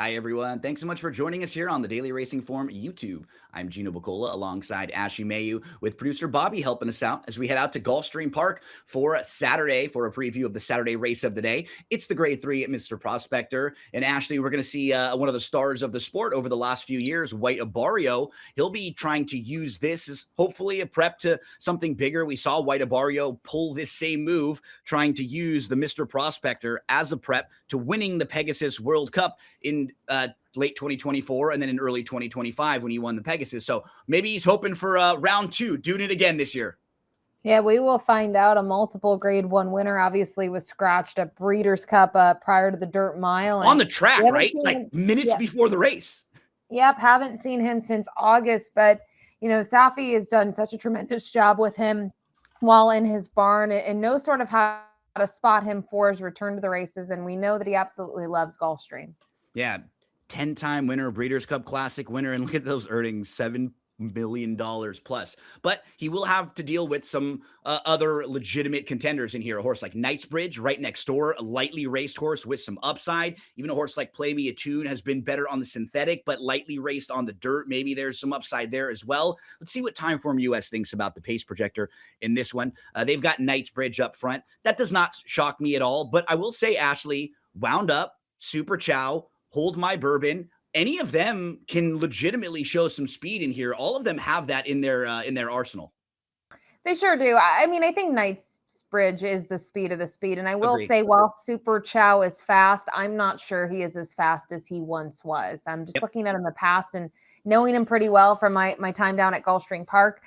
Hi, everyone. Thanks so much for joining us here on the Daily Racing Form YouTube. I'm Gino Buccola alongside Mailloux with producer Bobby helping us out as we head out to Gulfstream Park for Saturday for a preview of the Saturday race of the day. It's the Grade 3 at Mr. Prospector. And Ashley, we're going to see one of the stars of the sport over the last few years, White Abario. He'll be trying to use this as hopefully a prep to something bigger. We saw White Abario pull this same move, trying to use the Mr. Prospector as a prep to winning the Pegasus World Cup in late 2024 and then in early 2025 when he won the Pegasus. So maybe he's hoping for round two, doing it again this year. Yeah, we will find out. A multiple Grade 1 winner obviously was scratched at Breeders' Cup prior to the Dirt Mile. On the track, right? Like minutes before the race. Yep, haven't seen him since August. But, Safi has done such a tremendous job with him while in his barn and knows sort of how to spot him for his return to the races. And we know that he absolutely loves Gulfstream. Yeah, 10-time winner, Breeders' Cup Classic winner, and look at those earnings, $7 million plus. But he will have to deal with some other legitimate contenders in here. A horse like Knightsbridge right next door, a lightly raced horse with some upside. Even a horse like Play Me a Tune has been better on the synthetic, but lightly raced on the dirt. Maybe there's some upside there as well. Let's see what Timeform US thinks about the pace projector in this one. They've got Knightsbridge up front. That does not shock me at all. But I will say, Ashley, Wound Up, Super Chow, Hold My Bourbon, any of them can legitimately show some speed in here. All of them have that in their arsenal. They sure do. I mean, I think Knightsbridge is the speed of the speed. And I will say, while Super Chow is fast, I'm not sure he is as fast as he once was. I'm just looking at him in the past and knowing him pretty well from my time down at Gulfstream Park.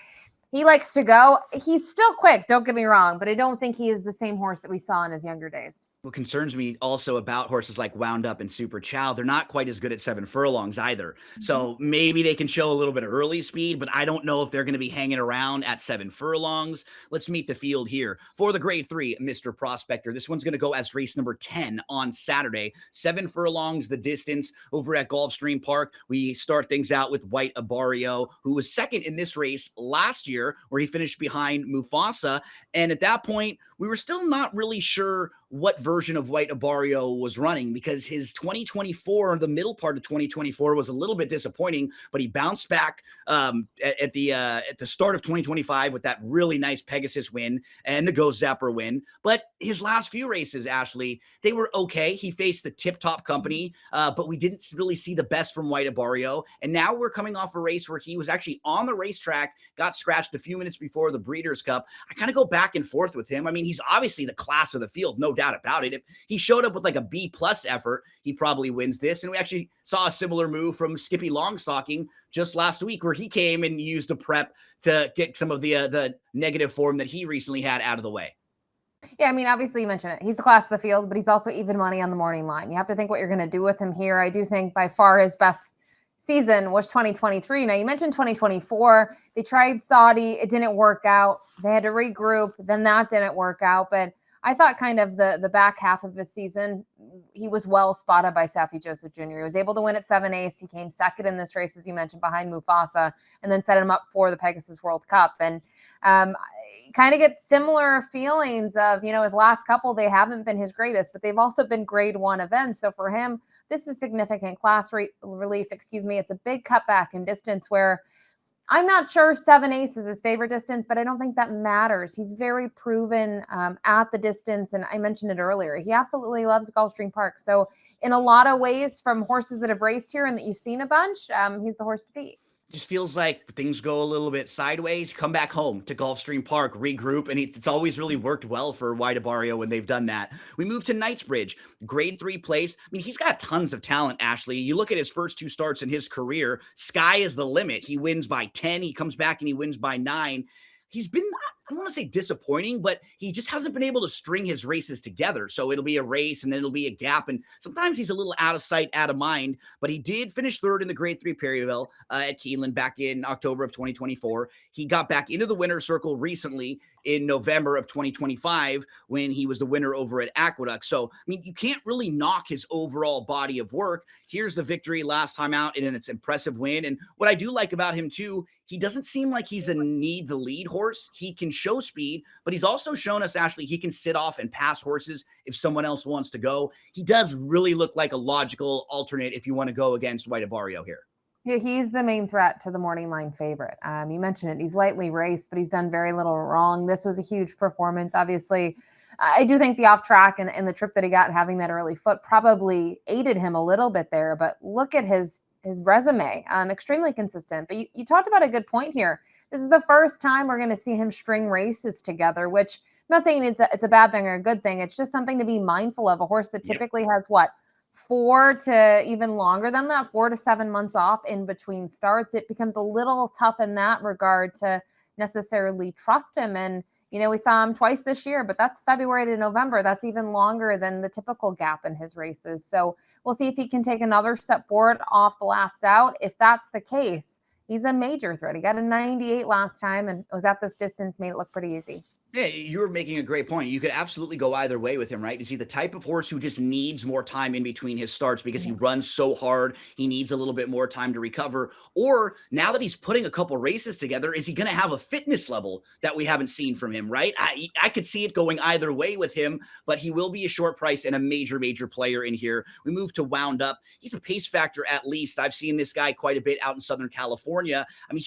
He likes to go. He's still quick, don't get me wrong, but I don't think he is the same horse that we saw in his younger days. What concerns me also about horses like Wound Up and Super Chow, they're not quite as good at 7 furlongs either. So maybe they can show a little bit of early speed, but I don't know if they're going to be hanging around at 7 furlongs. Let's meet the field here for the Grade 3 Mr. Prospector. This one's going to go as race number 10 on Saturday. 7 furlongs, the distance over at Gulfstream Park. We start things out with White Abario, who was second in this race last year, where he finished behind Mufasa. And at that point, we were still not really sure what version of White Abario was running, because his 2024, the middle part of 2024, was a little bit disappointing, but he bounced back at the start of 2025 with that really nice Pegasus win and the Ghost Zapper win. But his last few races, Ashley, they were okay. He faced the tip-top company, but we didn't really see the best from White Abario. And now we're coming off a race where he was actually on the racetrack, got scratched a few minutes before the Breeders' Cup. I kind of go back and forth with him. I mean, he's obviously the class of the field, no doubt about it. If he showed up with like a B+ effort, he probably wins this. And we actually saw a similar move from Skippy Longstocking just last week, where he came and used a prep to get some of the negative form that he recently had out of the way. Yeah, I mean, obviously you mentioned it. He's the class of the field, but he's also even money on the morning line. You have to think what you're going to do with him here. I do think by far his best season was 2023. Now, you mentioned 2024. They tried Saudi. It didn't work out. They had to regroup. Then that didn't work out. But I thought kind of the back half of his season, he was well spotted by Safi Joseph Jr. He was able to win at 7 Ace. He came second in this race, as you mentioned, behind Mufasa, and then set him up for the Pegasus World Cup. And kind of get similar feelings of, his last couple, they haven't been his greatest, but they've also been Grade 1 events. So for him, this is significant class relief. It's a big cutback in distance where I'm not sure 7 Ace is his favorite distance, but I don't think that matters. He's very proven at the distance. And I mentioned it earlier. He absolutely loves Gulfstream Park. So in a lot of ways, from horses that have raced here and that you've seen a bunch, he's the horse to beat. Just feels like things go a little bit sideways, come back home to Gulfstream Park, regroup, and it's always really worked well for White Abario when they've done that. We move to Knightsbridge, Grade 3 place. I mean, he's got tons of talent, Ashley. You look at his first 2 starts in his career, sky is the limit. He wins by 10, he comes back and he wins by 9. He's been, I don't want to say disappointing, but he just hasn't been able to string his races together. So it'll be a race and then it'll be a gap. And sometimes he's a little out of sight, out of mind, but he did finish third in the Grade 3 Perryville at Keeneland back in October of 2024. He got back into the winner's circle recently in November of 2025 when he was the winner over at Aqueduct. So, I mean, you can't really knock his overall body of work. Here's the victory last time out, and it's an impressive win. And what I do like about him too, he doesn't seem like he's a need the lead horse. He can show speed, but he's also shown us, Ashley, he can sit off and pass horses if someone else wants to go. He does really look like a logical alternate if you want to go against White Abario here. Yeah, he's the main threat to the morning line favorite. You mentioned it. He's lightly raced, but he's done very little wrong. This was a huge performance. Obviously, I do think the off track and the trip that he got, having that early foot, probably aided him a little bit there. But look at his resume, extremely consistent. But you talked about a good point here. This is the first time we're going to see him string races together, which I'm not saying it's a bad thing or a good thing. It's just something to be mindful of. A horse that typically has what, 4 to even longer than that, 4 to 7 months off in between starts. It becomes a little tough in that regard to necessarily trust him. And, we saw him twice this year, but that's February to November. That's even longer than the typical gap in his races. So we'll see if he can take another step forward off the last out. If that's the case, he's a major threat. He got a 98 last time and was at this distance, made it look pretty easy. Yeah, you were making a great point. You could absolutely go either way with him, right? Is he the type of horse who just needs more time in between his starts because he runs so hard, he needs a little bit more time to recover? Or now that he's putting a couple races together, is he going to have a fitness level that we haven't seen from him, right? I could see it going either way with him, but he will be a short price and a major, major player in here. We move to Wound Up. He's a pace factor at least. I've seen this guy quite a bit out in Southern California. I mean,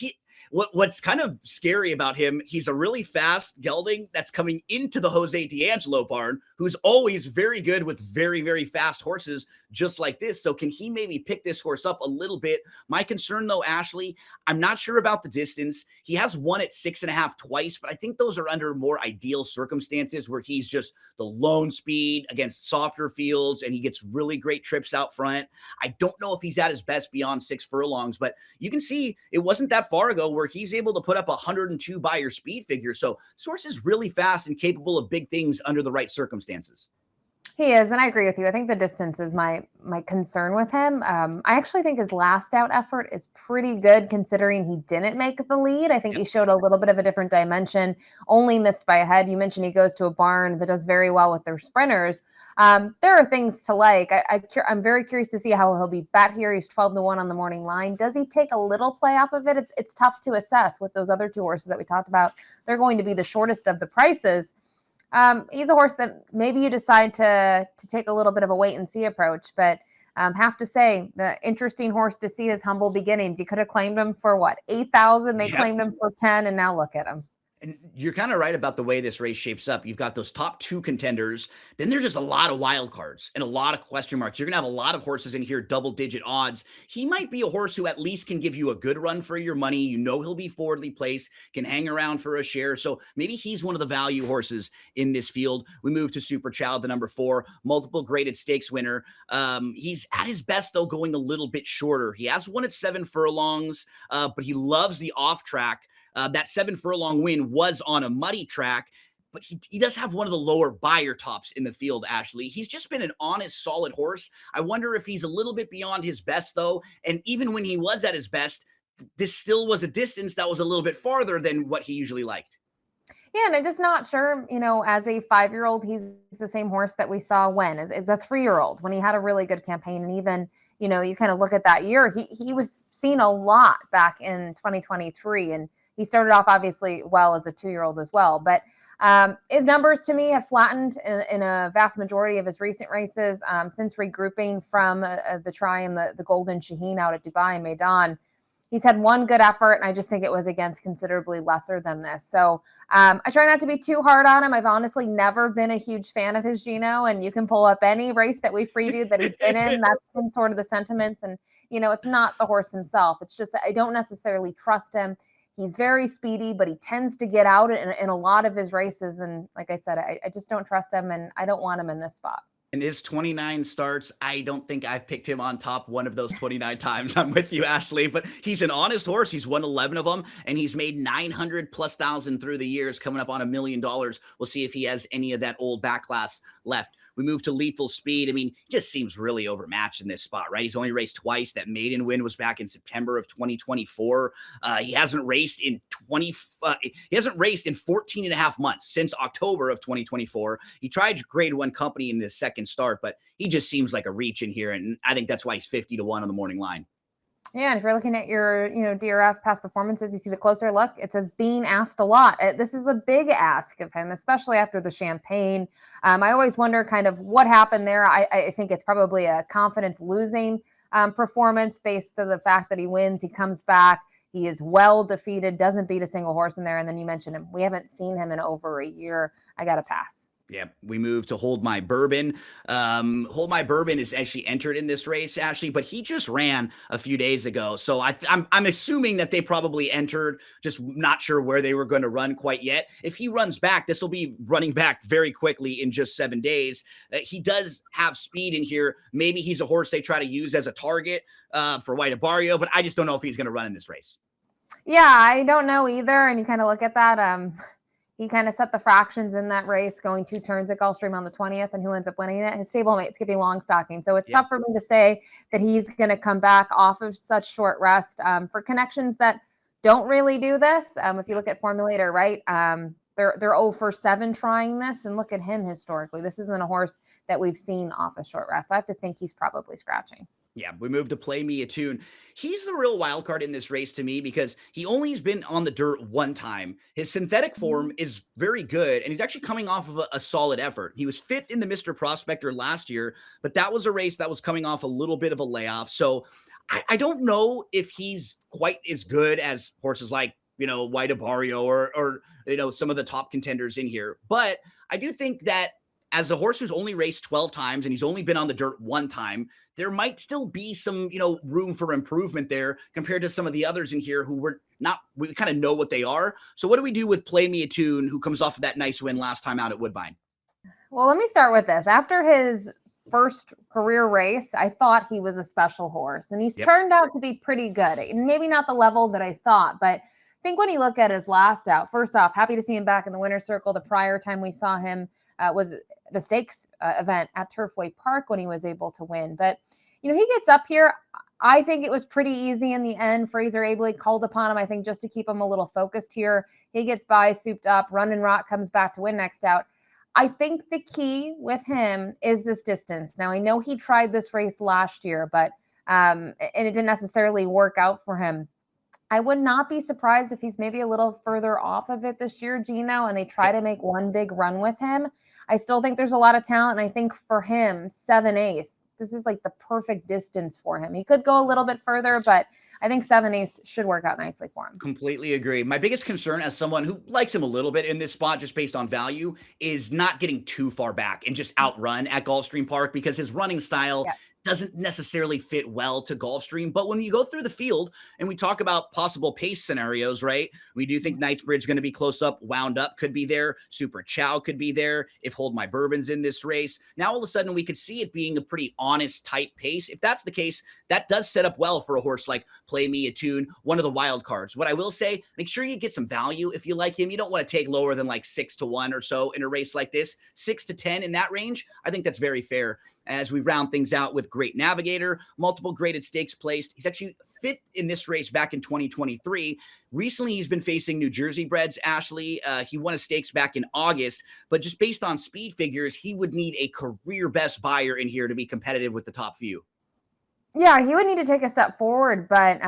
what's kind of scary about him, he's a really fast gelding that's coming into the Jose D'Angelo barn, who's always very good with very, very fast horses just like this. So can he maybe pick this horse up a little bit? My concern though, Ashley, I'm not sure about the distance. He has won at 6.5 twice, but I think those are under more ideal circumstances where he's just the lone speed against softer fields and he gets really great trips out front. I don't know if he's at his best beyond 6 furlongs, but you can see it wasn't that far ago where he's able to put up 102 by your speed figure. So this horse is really fast and capable of big things under the right circumstances. He is, and I agree with you. I think the distance is my concern with him. I actually think his last out effort is pretty good considering he didn't make the lead. I think he showed a little bit of a different dimension, only missed by a head. You mentioned he goes to a barn that does very well with their sprinters. There are things to like. I'm very curious to see how he'll be bet here. He's 12-1 on the morning line. Does he take a little play off of it? It's tough to assess with those other two horses that we talked about. They're going to be the shortest of the prices. He's a horse that maybe you decide to take a little bit of a wait and see approach, but have to say the interesting horse to see his humble beginnings. You could have claimed him for what, 8,000? They claimed him for 10, and now look at him. And you're kind of right about the way this race shapes up. You've got those top 2 contenders. Then there's just a lot of wild cards and a lot of question marks. You're going to have a lot of horses in here, double-digit odds. He might be a horse who at least can give you a good run for your money. You know he'll be forwardly placed, can hang around for a share. So maybe he's one of the value horses in this field. We move to Super Chow, the number 4, multiple graded stakes winner. He's at his best, though, going a little bit shorter. He has won at 7 furlongs, but he loves the off-track. That 7 furlong win was on a muddy track, but he does have one of the lower buyer tops in the field, Ashley. He's just been an honest, solid horse. I wonder if he's a little bit beyond his best, though. And even when he was at his best, this still was a distance that was a little bit farther than what he usually liked. Yeah, and I'm just not sure, as a 5-year-old, he's the same horse that we saw as a 3-year-old, when he had a really good campaign. And even, you kind of look at that year, he was seen a lot back in 2023. And he started off obviously well as a 2-year-old as well, but his numbers to me have flattened in a vast majority of his recent races since regrouping from the try in the Golden Shaheen out at Dubai and Maidan. He's had one good effort, and I just think it was against considerably lesser than this. So I try not to be too hard on him. I've honestly never been a huge fan of his Gino, and you can pull up any race that we've previewed that he's been in. That's been sort of the sentiments, and it's not the horse himself. It's just I don't necessarily trust him. He's very speedy, but he tends to get out in a lot of his races. And like I said, I just don't trust him, and I don't want him in this spot. In his 29 starts, I don't think I've picked him on top one of those 29 times. I'm with you, Ashley, but he's an honest horse. He's won 11 of them, and he's made 900,000+ through the years, coming up on $1 million. We'll see if he has any of that old back class left. We move to Lethal Speed. I mean, he just seems really overmatched in this spot, right? He's only raced twice. That maiden win was back in September of 2024. He hasn't raced in 14 and a half months since October of 2024. He tried grade 1 company in his second start, but he just seems like a reach in here. And I think that's why he's 50-1 on the morning line. Yeah, and if you're looking at your, DRF past performances, you see the closer look, it says being asked a lot. This is a big ask of him, especially after the Champagne. I always wonder kind of what happened there. I think it's probably a confidence losing performance based on the fact that he wins, he comes back, he is well defeated, doesn't beat a single horse in there. And then you mentioned him. We haven't seen him in over a year. I got to pass. Yeah, we moved to Hold My Bourbon. Hold My Bourbon is actually entered in this race, Ashley, but he just ran a few days ago. So I'm assuming that they probably entered, just not sure where they were going to run quite yet. If he runs back, this will be running back very quickly in just 7 days. He does have speed in here. Maybe he's a horse they try to use as a target for White Abario, but I just don't know if he's going to run in this race. Yeah, I don't know either. And you kind of look at that. He kind of set the fractions in that race, going 2 turns at Gulfstream on the 20th, and who ends up winning it? His stablemate, Skippy Longstocking. So it's tough for me to say that he's going to come back off of such short rest. For connections that don't really do this, if you look at Formulator, right, they're 0 for 7 trying this, and look at him historically. This isn't a horse that we've seen off a short rest. So I have to think he's probably scratching. Yeah, we moved to Play Me a Tune. He's the real wild card in this race to me because he only has been on the dirt 1 time. His synthetic form is very good, and he's actually coming off of a solid effort. He was 5th in the Mr. Prospector last year, but that was a race that was coming off a little bit of a layoff. So I don't know if he's quite as good as horses like, White Abario or some of the top contenders in here. But I do think that as a horse who's only raced 12 times and he's only been on the dirt 1 time, there might still be some, room for improvement there compared to some of the others in here who we kind of know what they are. So what do we do with Play Me a Tune, who comes off of that nice win last time out at Woodbine? Well, let me start with this. After his first career race, I thought he was a special horse, and he's turned out to be pretty good. Maybe not the level that I thought, but I think when you look at his last out, first off, happy to see him back in the winner's circle. The prior time we saw him was the stakes event at Turfway Park when he was able to win. But, he gets up here. I think it was pretty easy in the end. Fraser Abley called upon him, I think, just to keep him a little focused here. He gets by, souped up, Run and Rot comes back to win next out. I think the key with him is this distance. Now, I know he tried this race last year, but and it didn't necessarily work out for him. I would not be surprised if he's maybe a little further off of it this year, Gino, and they try to make one big run with him. I still think there's a lot of talent, and I think for him, 7/8, this is like the perfect distance for him. He could go a little bit further, but I think 7/8 should work out nicely for him. Completely agree. My biggest concern as someone who likes him a little bit in this spot, just based on value, is not getting too far back and just outrun at Gulfstream Park, because his running style doesn't necessarily fit well to Gulfstream. But when you go through the field and we talk about possible pace scenarios, right? We do think Knightsbridge is going to be close up, Wound Up could be there. Super Chow could be there. If Hold My Bourbon's in this race, now all of a sudden we could see it being a pretty honest, tight pace. If that's the case, that does set up well for a horse like Play Me a Tune, one of the wild cards. What I will say, make sure you get some value if you like him. You don't want to take lower than like 6-1 or so in a race like this. 6-10 in that range, I think that's very fair. As we round things out with Great Navigator, multiple graded stakes placed. He's actually 5th in this race back in 2023. Recently, he's been facing New Jersey breds, Ashley. He won a stakes back in August, but just based on speed figures, he would need a career best buyer in here to be competitive with the top few. Yeah, he would need to take a step forward, but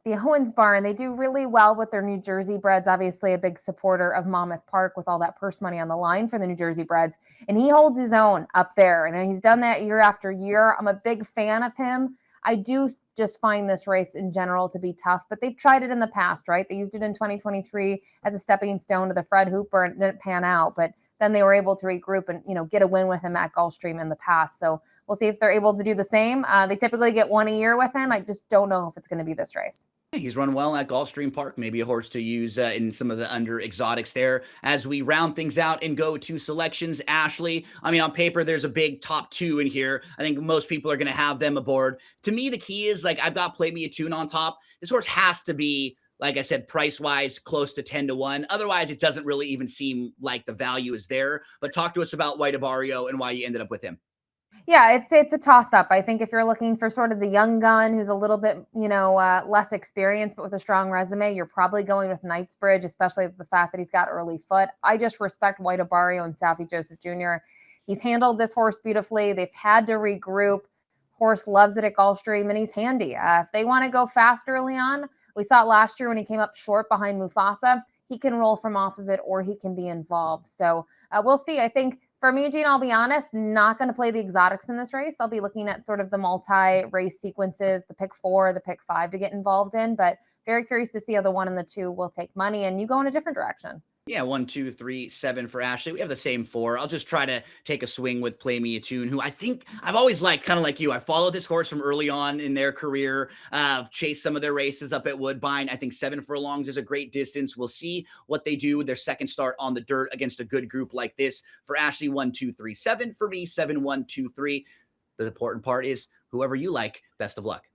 the Owens Barn, they do really well with their New Jersey breds. Obviously, a big supporter of Monmouth Park with all that purse money on the line for the New Jersey breds, and he holds his own up there, and he's done that year after year. I'm a big fan of him. I do just find this race in general to be tough, but they've tried it in the past, right? They used it in 2023 as a stepping stone to the Fred Hooper, and it didn't pan out, but then they were able to regroup and get a win with him at Gulfstream in the past. So we'll see if they're able to do the same. They typically get 1 a year with him. I just don't know if it's going to be this race. He's run well at Gulfstream Park. Maybe a horse to use in some of the under exotics there. As we round things out and go to selections, Ashley, I mean, on paper, there's a big top 2 in here. I think most people are going to have them aboard. To me, the key is, like, I've got Play Me a Tune on top. This horse has to be, like I said, price-wise, close to 10-1. Otherwise, it doesn't really even seem like the value is there. But talk to us about White Abario and why you ended up with him. Yeah, it's a toss-up. I think if you're looking for sort of the young gun who's a little bit, less experienced, but with a strong resume, you're probably going with Knightsbridge, especially the fact that he's got early foot. I just respect White Abario and Salvi Joseph Jr. He's handled this horse beautifully. They've had to regroup. horse loves it at Gulfstream, and he's handy. If they want to go fast early on, we saw it last year when he came up short behind Mufasa. He can roll from off of it, or he can be involved. So we'll see. I think for me, Gene, I'll be honest, not going to play the exotics in this race. I'll be looking at sort of the multi-race sequences, the pick 4, the pick 5 to get involved in. But very curious to see how the 1 and the 2 will take money, and you go in a different direction. Yeah, 1, 2, 3, 7 for Ashley. We have the same 4. I'll just try to take a swing with Play Me a Tune, who I think I've always liked, kind of like you. I followed this horse from early on in their career. I've chased some of their races up at Woodbine. I think 7 furlongs is a great distance. We'll see what they do with their second start on the dirt against a good group like this. For Ashley, 1, 2, 3, 7. For me, 7, 1, 2, 3. The important part is whoever you like, best of luck.